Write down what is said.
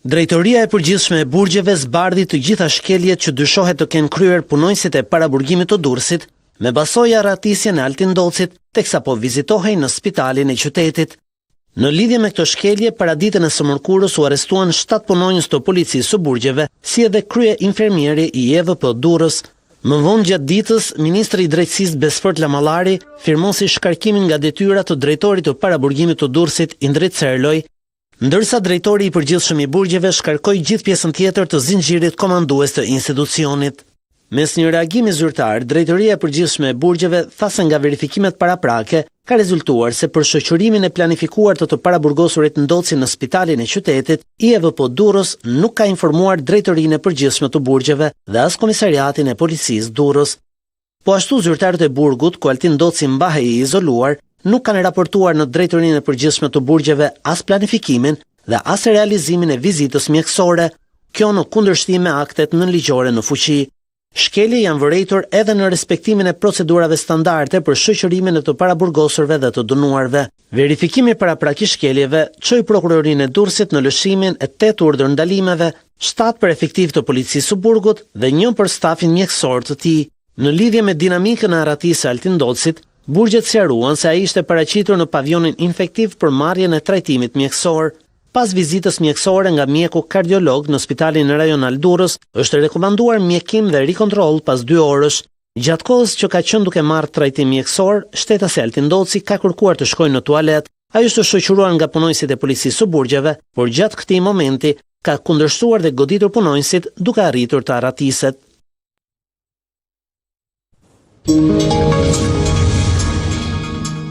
Drejtoria e përgjithshme e burgjeve zbardhi të gjitha shkeljet që dyshohet të kenë kryer punonjësit e paraburgimit të Durrësit, me basoja ratisjen e Altindolcit, teksa po vizitohej në spitalin e qytetit. Në lidhje me këto shkelje, para ditën e së mërkurës u arrestuan 7 punonjës të policisë së burgjeve, si edhe krye infermieri i EVP Durrës. Më vonë gjatë ditës, Ministri i Drejtësisë Besfort Lamallari firmosi shkarkimin nga detyrat të drejtorit të paraburgimit të Durrësit Indrit Cerloj, ndërsa drejtori i përgjithshëm i burgjeve shkarkoi gjithë pjesën tjetër të zinxhirit komandues të institucionit. Mes një reagimi zyrtar, drejtoria e përgjithshme e burgjeve tha se nga verifikimet paraprake ka rezultuar se për shoqërimin e planifikuar të paraburgosurit Ndoci në spitalin e qytetit, EVP Durrës nuk ka informuar drejtorinë e përgjithshme të burgjeve dhe as komisariatin e policisë Durrës. Po ashtu zyrtarët e burgut, ku Altin Ndoci mbahej i izoluar, nuk kanë raportuar në drejtorinë e përgjithshme të burgjeve as planifikimin dhe as realizimin e vizitës mjekësore, kjo në kundërshtim me aktet nënligjore në fuqi. Shkelje janë vërejtur edhe në respektimin e procedurave standarde për shoqërimin e të paraburgosurve dhe të dënuarve. Verifikimi paraprak i shkeljeve çoi prokurorinë e Durrësit në lëshimin e 8 urdhër ndalimeve, 7 për efektiv të policisë së burgut dhe 1 për stafin mjekësor të tij. Në lidhje me dinamikën e arratisë së Altindolcit, burgjet sqaruan se ai ishte paraqitur në pavionin infektiv për marrjen e trajtimit mjekësor. Pas vizitës mjekësore nga mjeku kardiolog në spitalin rajonal Durrës, është rekomanduar mjekim dhe rikontroll pas 2 orësh. Gjatë kohës që ka qenë duke marrë trajtim mjekësor, shtetasi Altindoci ka kërkuar të shkojë në tualet. Ai është shoqëruar nga punonjësit e policisë së burgjeve, por gjatë këtij momenti ka kundërshtuar dhe goditur punonjësit duke arritur të arratiset.